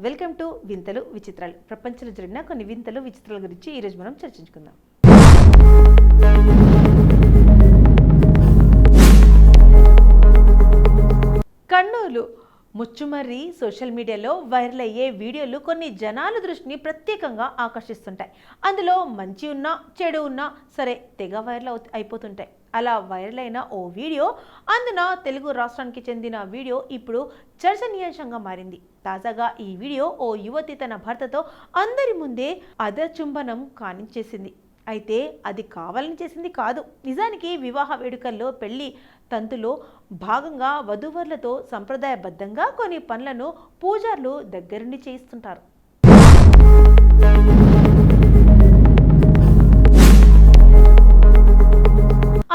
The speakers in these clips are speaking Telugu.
వెల్కమ్ టు వింతలు విచిత్రాలు. ప్రపంచంలో జరిగిన కొన్ని వింతలు విచిత్రాల గురించి ఈరోజు మనం చర్చించుకుందాం. కర్నూలు ముచ్చుమర్రి సోషల్ మీడియాలో వైరల్ అయ్యే వీడియోలు కొన్ని జనాల దృష్టిని ప్రత్యేకంగా ఆకర్షిస్తుంటాయి. అందులో మంచి ఉన్నా చెడు ఉన్నా సరే తెగ వైరల్ అయిపోతుంటాయి. అలా వైరల్ అయిన ఓ వీడియో, అందున తెలుగు రాష్ట్రానికి చెందిన వీడియో ఇప్పుడు చర్చనీయాంశంగా మారింది. తాజాగా ఈ వీడియో ఓ యువతి తన భర్తతో అందరి ముందే అదచుంబనం కానించేసింది. అయితే అది కావాలని చేసింది కాదు. నిజానికి వివాహ వేడుకల్లో పెళ్లి తంతులో భాగంగా వధూవరులతో సంప్రదాయబద్ధంగా కొన్ని పనులను పూజారులు దగ్గరుండి చేయిస్తుంటారు.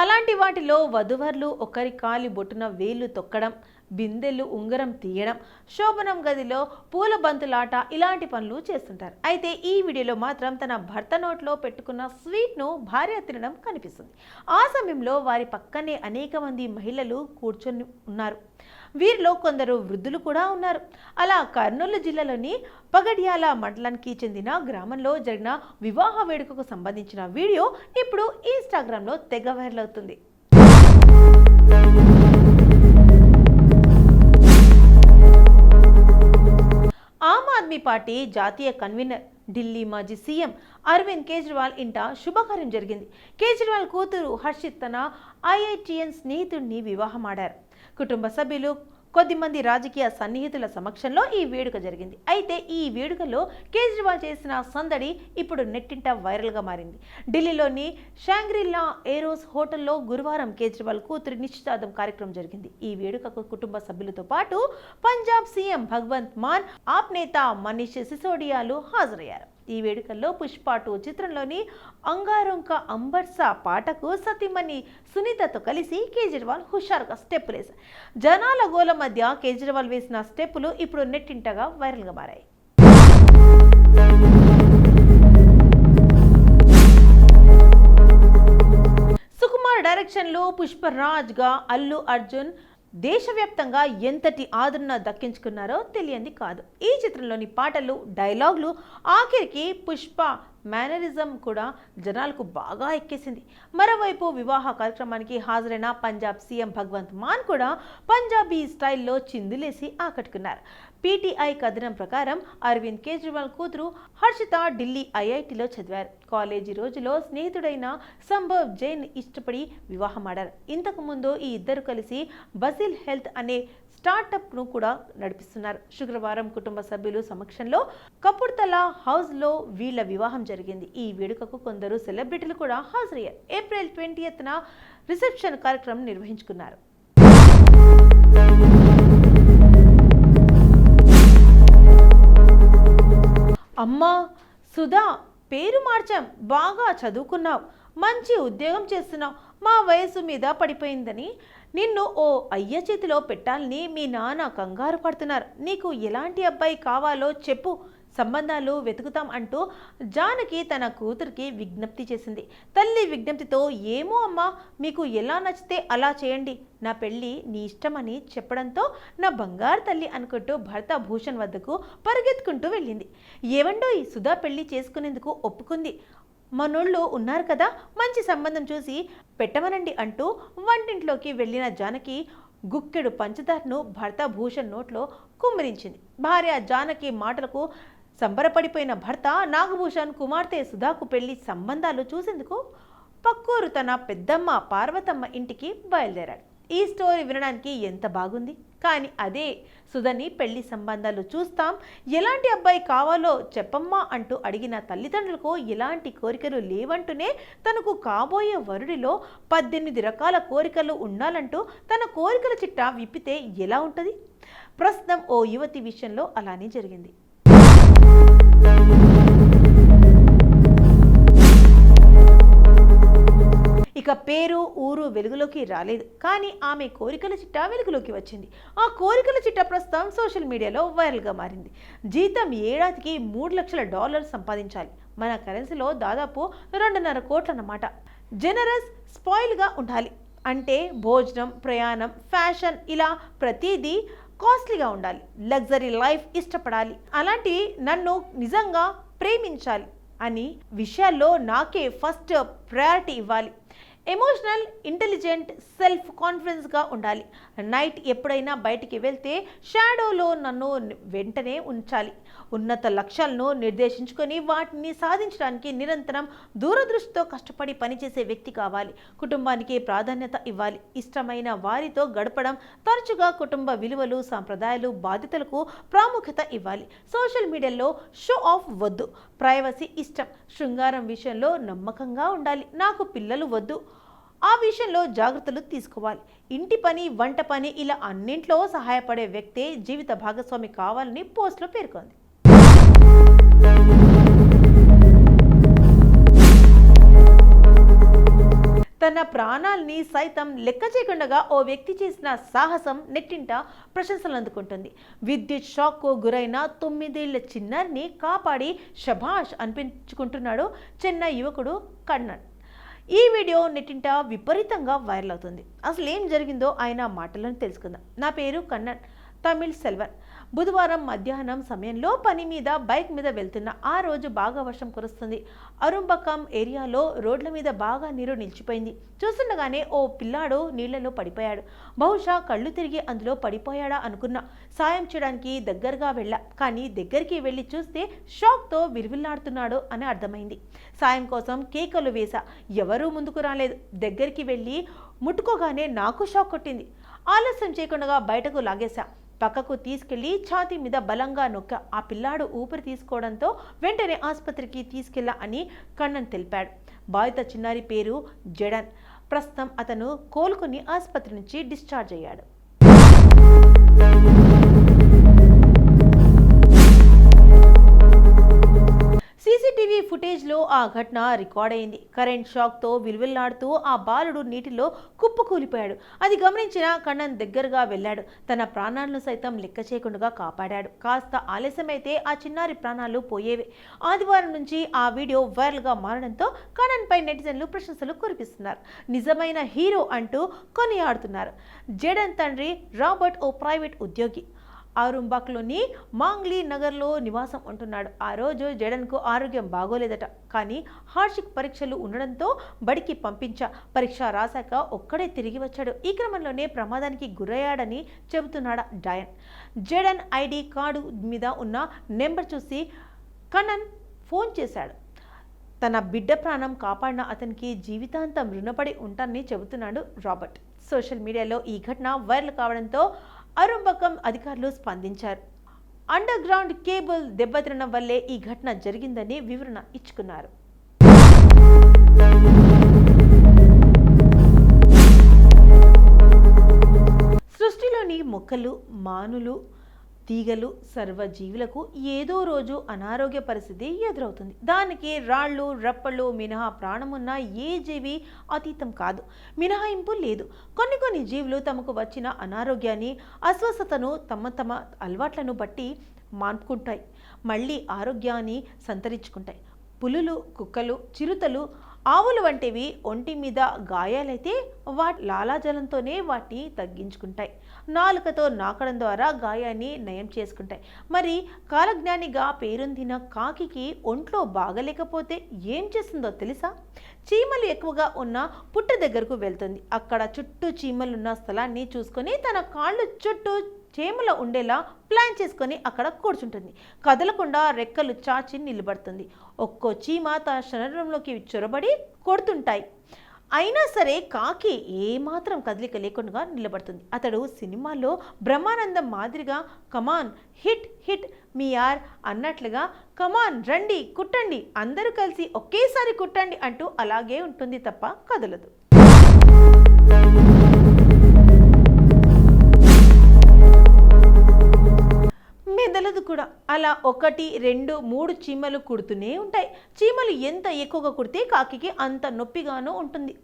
అలాంటి వాటిలో వధూవరులు ఒకరి కాలి బొట్టున వేలు తొక్కడం, బిందెలు ఉంగరం తీయడం, శోభనం గదిలో పూల బంతులాట ఇలాంటి పనులు చేస్తుంటారు. అయితే ఈ వీడియోలో మాత్రం తన భర్త నోట్లో పెట్టుకున్న స్వీట్ను భార్య తినడం కనిపిస్తుంది. ఆ సమయంలో వారి పక్కనే అనేక మంది మహిళలు కూర్చొని ఉన్నారు. వీరిలో కొందరు వృద్ధులు కూడా ఉన్నారు. అలా కర్నూలు జిల్లాలోని పగడ్యాల మండలానికి చెందిన గ్రామంలో జరిగిన వివాహ వేడుకకు సంబంధించిన వీడియో ఇప్పుడు ఇన్స్టాగ్రామ్లో తెగ వైరల్ అవుతుంది. ఆమ్ ఆద్మీ పార్టీ జాతీయ కన్వీనర్, ఢిల్లీ మాజీ సీఎం అరవింద్ కేజ్రీవాల్ ఇంట శుభకార్యం జరిగింది. కేజ్రీవాల్ కూతురు హర్షిత్ తన ఐఐటిఎన్ స్నేహితుడిని వివాహమాడారు. కుటుంబ సభ్యులు, కొద్దిమంది రాజకీయ సన్నిహితుల సమక్షంలో ఈ వేడుక జరిగింది. అయితే ఈ వేడుకలో కేజ్రీవాల్ చేసిన సందడి ఇప్పుడు నెట్టింట వైరల్గా మారింది. ఢిల్లీలోని షాంగ్రీలా ఏరోస్ హోటల్లో గురువారం కేజ్రీవాల్ కూతురి నిశ్చితార్థం కార్యక్రమం జరిగింది. ఈ వేడుకకు కుటుంబ సభ్యులతో పాటు పంజాబ్ సీఎం భగవంత్ మాన్, ఆప్ నేత మనీష్ సిసోడియాలు హాజరయ్యారు. ఈ వేడుకల్లో పుష్ప 2 చిత్రంలోని అంగారొంక అంబర్సా పాటకు సతీమణి సునీతతో కలిసి కేజ్రీవాల్ హుషారుగా స్టెప్పులు వేశారు. జనాల గోల మధ్య కేజ్రీవాల్ వేసిన స్టెప్పులు ఇప్పుడు నెట్టింటగా వైరల్గా మారాయి. సుకుమార్ డైరెక్షన్లో పుష్పరాజ్గా అల్లు అర్జున్ దేశవ్యాప్తంగా ఎంతటి ఆదరణ దక్కించుకున్నారో తెలియంది కాదు. ఈ చిత్రంలోని పాటలు, డైలాగులు, ఆఖరికి పుష్ప మేనరిజం కూడా జనాలకు బాగా ఎక్కేసింది. మరోవైపు వివాహ కార్యక్రమానికి హాజరైన పంజాబ్ సీఎం భగవంత్ మాన్ కూడా పంజాబీ స్టైల్లో చిందులేసి ఆకట్టుకున్నారు. పీటీఐ కథనం ప్రకారం అరవింద్ కేజ్రీవాల్ కూతురు హర్షిత ఢిల్లీ ఐఐటిలో చదివారు. కాలేజీ రోజులో స్నేహితుడైన సంభవ్ జైన్ ఇష్టపడి వివాహమాడారు. ఇంతకుముందు ఈ ఇద్దరు కలిసి బసిల్ హెల్త్ అనే స్టార్టప్ను కూడా నడిపిస్తున్నారు. శుక్రవారం కుటుంబ సభ్యులు సమక్షంలో కపుర్తలా హౌస్లో వీళ్ల వివాహం జరిగింది. ఈ వేడుకకు కొందరు సెలబ్రిటీలు కూడా హాజరయ్యారు. ఏప్రిల్ 20న రిసెప్షన్ కార్యక్రమం నిర్వహించుకున్నారు. అమ్మా సుధా, పేరు మార్చాం, బాగా చదువుకున్నావు, మంచి ఉద్యోగం చేస్తున్నావు, మా వయసు మీద పడిపోయిందని నిన్ను ఓ అయ్య చేతిలో పెట్టాలని మీ నాన్న కంగారు పడుతున్నారు. నీకు ఎలాంటి అబ్బాయి కావాలో చెప్పు, సంబంధాలు వెతుకుతాం అంటూ జానకి తన కూతురికి విజ్ఞప్తి చేసింది. తల్లి విజ్ఞప్తితో, ఏమో అమ్మా, మీకు ఎలా నచ్చితే అలా చేయండి, నా పెళ్ళి నీ ఇష్టమని చెప్పడంతో నా బంగారు తల్లి అనుకుంటూ భర్త భూషణ్ వద్దకు పరిగెత్తుకుంటూ వెళ్ళింది. ఏవండోయ్, సుధా పెళ్లి చేసుకునేందుకు ఒప్పుకుంది, మనోళ్ళు ఉన్నారు కదా, మంచి సంబంధం చూసి పెట్టమనండి అంటూ వంటింట్లోకి వెళ్ళిన జానకి గుక్కెడు పంచదారను భర్త భూషణ్ నోట్లో కుమ్మరించింది. భార్య జానకి మాటలకు సంబరపడిపోయిన భర్త నాగభూషణ్ కుమార్తె సుధాకు పెళ్లి సంబంధాలు చూసేందుకు పక్కూరు తన పెద్దమ్మ పార్వతమ్మ ఇంటికి బయలుదేరాడు. ఈ స్టోరీ వినడానికి ఎంత బాగుంది, కానీ అదే సుధని పెళ్లి సంబంధాలు చూస్తాం, ఎలాంటి అబ్బాయి కావాలో చెప్పమ్మా అంటూ అడిగిన తల్లిదండ్రులకు ఎలాంటి కోరికలు లేవంటూనే తనకు కాబోయే వరుడిలో 18 రకాల కోరికలు ఉండాలంటూ తన కోరికల చిట్టా విప్పితే ఎలా ఉంటుంది? ప్రస్తుతం ఓ యువతి విషయంలో అలానే జరిగింది. ఇక పేరు, ఊరు వెలుగులోకి రాలేదు, కానీ ఆమె కోరికల చిట్టా వెలుగులోకి వచ్చింది. ఆ కోరికల చిట్టా ప్రస్తుతం సోషల్ మీడియాలో వైరల్గా మారింది. జీతం ఏడాదికి $3 లక్షల సంపాదించాలి, మన కరెన్సీలో దాదాపు 2.5 కోట్లు అన్నమాట. జనరస్ స్పాయిల్గా ఉండాలి అంటే భోజనం, ప్రయాణం, ఫ్యాషన్ ఇలా ప్రతిదీ కాస్ట్లీగా ఉండాలి. లగ్జరీ లైఫ్ ఇష్టపడాలి. అలాంటి నన్ను నిజంగా ప్రేమించాలి అని విషయాల్లో నాకే ఫస్ట్ ప్రయారిటీ ఇవ్వాలి. ఎమోషనల్, ఇంటెలిజెంట్, సెల్ఫ్ కాన్ఫిడెన్స్గా ఉండాలి. నైట్ ఎప్పుడైనా బయటికి వెళ్తే షాడోలో నన్ను వెంటనే ఉంచాలి. ఉన్నత లక్ష్యాలను నిర్దేశించుకొని వాటిని సాధించడానికి నిరంతరం దూరదృష్టితో కష్టపడి పనిచేసే వ్యక్తి కావాలి. కుటుంబానికి ప్రాధాన్యత ఇవ్వాలి. ఇష్టమైన వారితో గడపడం, తరచుగా కుటుంబ విలువలు, సాంప్రదాయాలు, బాధ్యతలకు ప్రాముఖ్యత ఇవ్వాలి. సోషల్ మీడియాలో షో ఆఫ్ వద్దు. ప్రైవసీ ఇష్టం. శృంగారం విషయంలో నమ్మకంగా ఉండాలి. నాకు పిల్లలు వద్దు. ఆ విషయంలో జాగ్రత్తలు తీసుకోవాలి. ఇంటి పని, వంట పని ఇలా అన్నింట్లో సహాయపడే వ్యక్తే జీవిత భాగస్వామి కావాలని పోస్ట్లో పేర్కొంది. తన ప్రాణాల్ని సైతం లెక్క చేయకుండా ఓ వ్యక్తి చేసిన సాహసం నెట్టింట ప్రశంసలు అందుకుంటుంది. విద్యుత్ షాక్కు గురైన 9 ఏళ్ల చిన్నారిని కాపాడి శభాష్ అనిపించుకుంటున్నాడు చెన్నై యువకుడు కన్నన్. ఈ వీడియో నెట్టింట విపరీతంగా వైరల్ అవుతుంది. అసలు ఏం జరిగిందో ఆయన మాటలను తెలుసుకుందాం. నా పేరు కన్నన్, తమిళ్ సెల్వన్. బుధవారం మధ్యాహ్నం సమయంలో పని మీద బైక్ మీద వెళ్తున్న ఆ రోజు బాగా వర్షం కురుస్తుంది. అరుంబకం ఏరియాలో రోడ్ల మీద బాగా నీరు నిలిచిపోయింది. చూస్తుండగానే ఓ పిల్లాడు నీళ్లలో పడిపోయాడు. బహుశా కళ్ళు తిరిగి అందులో పడిపోయాడా అనుకున్నా. సాయం చేయడానికి దగ్గరగా వెళ్ళా. కానీ దగ్గరికి వెళ్ళి చూస్తే షాక్తో విలువిల్లాడుతున్నాడు అని అర్థమైంది. సాయం కోసం కేకలు వేశా. ఎవరూ ముందుకు రాలేదు. దగ్గరికి వెళ్ళి ముట్టుకోగానే నాకు షాక్ కొట్టింది. ఆలస్యం చేయకుండా బయటకు లాగేశా. పక్కకు తీసుకెళ్లి ఛాతీ మీద బలంగా నొక్క. ఆ పిల్లాడు ఊపిరి తీసుకోవడంతో వెంటనే ఆసుపత్రికి తీసుకెళ్లా అని కన్నన్ తెలిపాడు. బాధిత చిన్నారి పేరు జడన్. ప్రస్తుతం అతను కోలుకుని ఆసుపత్రి నుంచి డిశ్చార్జ్ అయ్యాడు. సీసీటీవీ ఫుటేజ్లో ఆ ఘటన రికార్డ్ అయింది. కరెంట్ షాక్తో విలువిల్లాడుతూ ఆ బాలుడు నీటిలో కుప్పకూలిపోయాడు. అది గమనించిన కన్నన్ దగ్గరగా వెళ్ళాడు. తన ప్రాణాలను సైతం లెక్క చేయకుండా కాపాడాడు. కాస్త ఆలస్యమైతే ఆ చిన్నారి ప్రాణాలు పోయేవే. ఆదివారం నుంచి ఆ వీడియో వైరల్గా మారడంతో కన్నన్ పై నెటిజన్లు ప్రశంసలు కురిపిస్తున్నారు. నిజమైన హీరో అంటూ కొనియాడుతున్నారు. జడన్ తండ్రి రాబర్ట్ ఓ ప్రైవేట్ ఉద్యోగి. ఆరుంబాక్లోని మాంగ్లీ నగర్లో నివాసం ఉంటున్నాడు. ఆ రోజు జడన్కు ఆరోగ్యం బాగోలేదట. కానీ హార్షిక్ పరీక్షలు ఉండడంతో బడికి పంపించా. పరీక్ష రాశాక ఒక్కడే తిరిగి వచ్చాడు. ఈ క్రమంలోనే ప్రమాదానికి గురయ్యాడని చెబుతున్నాడు డయన్. జడన్ ఐడి కార్డు మీద ఉన్న నెంబర్ చూసి కన్నన్ ఫోన్ చేశాడు. తన బిడ్డ ప్రాణం కాపాడిన అతనికి జీవితాంతం రుణపడి ఉంటానని చెబుతున్నాడు రాబర్ట్. సోషల్ మీడియాలో ఈ ఘటన వైరల్ కావడంతో అరుంబకం అధికారులు స్పందించారు. అండర్ గ్రౌండ్ కేబుల్ దెబ్బతినడం వల్లే ఈ ఘటన జరిగిందని వివరణ ఇచ్చుకున్నారు. సృష్టిలోని మొక్కలు, మానులు, తీగలు, సర్వజీవులకు ఏదో రోజు అనారోగ్య పరిస్థితి ఎదురవుతుంది. దానికి రాళ్ళు, రప్పళ్ళు మినహా ప్రాణమున్న ఏ జీవి అతీతం కాదు. మినహాయింపు లేదు. కొన్ని జీవులు తమకు వచ్చిన అనారోగ్యాన్ని, అస్వస్థతను తమ అలవాట్లను బట్టి మాన్పుకుంటాయి. మళ్ళీ ఆరోగ్యాన్ని సంతరించుకుంటాయి. పులులు, కుక్కలు, చిరుతలు, ఆవులు వంటివి ఒంటి మీద గాయాలైతే వాటి లాలాజలంతోనే వాటిని తగ్గించుకుంటాయి. నాలుకతో నాకడం ద్వారా గాయాన్ని నయం చేసుకుంటాయి. మరి కాలజ్ఞానిగా పేరొందిన కాకికి ఒంట్లో బాగలేకపోతే ఏం చేస్తుందో తెలుసా? చీమలు ఎక్కువగా ఉన్న పుట్ట దగ్గరకు వెళ్తుంది. అక్కడ చుట్టూ చీమలున్న స్థలాన్ని చూసుకొని తన కాళ్ళు చుట్టూ చీమల ఉండేలా ప్లాన్ చేసుకొని అక్కడ కూర్చుంటుంది. కదలకుండా రెక్కలు చాచి నిలబడుతుంది. ఒక్కో చీమ తన శరీరంలోకి చొరబడి కొడుతుంటాయి. అయినా సరే కాకి ఏమాత్రం కదలిక లేకుండా నిలబడుతుంది. అతడు సినిమాలో బ్రహ్మానందం మాదిరిగా కమాన్ హిట్ హిట్ మీ ఆర్ అన్నట్లుగా కమాన్ రండి కుట్టండి, అందరూ కలిసి ఒకేసారి కుట్టండి అంటూ అలాగే ఉంటుంది తప్ప కదలదు. మెదలదు కూడా. అలా 1, 2, 3 చీమలు కుడుతూనే ఉంటాయి. చీమలు ఎంత ఎక్కువగా కుడితే కాకికి అంత నొప్పిగానూ ఉంటుంది.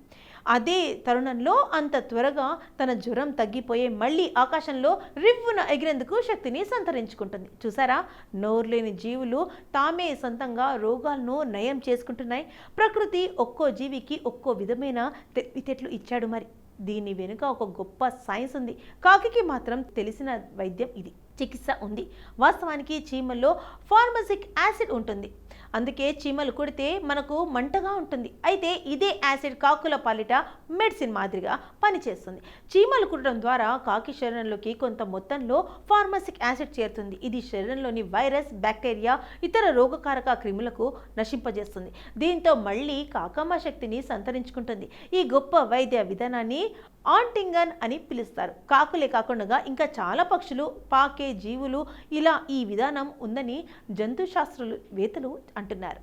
అదే తరుణంలో అంత త్వరగా తన జ్వరం తగ్గిపోయే మళ్ళీ ఆకాశంలో రివ్వున ఎగిరేందుకు శక్తిని సంతరించుకుంటుంది. చూసారా, నోరులేని జీవులు తామే సొంతంగా రోగాలను నయం చేసుకుంటున్నాయి. ప్రకృతి ఒక్కో జీవికి ఒక్కో విధమైన తెలివితేటలు ఇచ్చాడు. మరి దీని వెనుక ఒక గొప్ప సైన్స్ ఉంది. కాకికి మాత్రం తెలిసిన వైద్యం ఇది, చికిత్స ఉంది. వాస్తవానికి చీమల్లో ఫార్మసిక్ యాసిడ్ ఉంటుంది. అందుకే చీమలు కుడితే మనకు మంటగా ఉంటుంది. అయితే ఇదే యాసిడ్ కాకుల పాలిట మెడిసిన్ మాదిరిగా పనిచేస్తుంది. చీమలు కుట్టడం ద్వారా కాకి శరీరంలోకి కొంత మొత్తంలో ఫార్మసిక్ యాసిడ్ చేరుతుంది. ఇది శరీరంలోని వైరస్, బ్యాక్టీరియా, ఇతర రోగకారక క్రిములకు నశింపజేస్తుంది. దీంతో మళ్ళీ కాకమ్మ శక్తిని సంతరించుకుంటుంది. ఈ గొప్ప వైద్య విధానాన్ని ఆంటింగన్ అని పిలుస్తారు. కాకులే కాకుండా ఇంకా చాలా పక్షులు, పాకే జీవులు ఇలా ఈ విధానం ఉందని జంతు శాస్త్రవేత్తలు అంటున్నారు.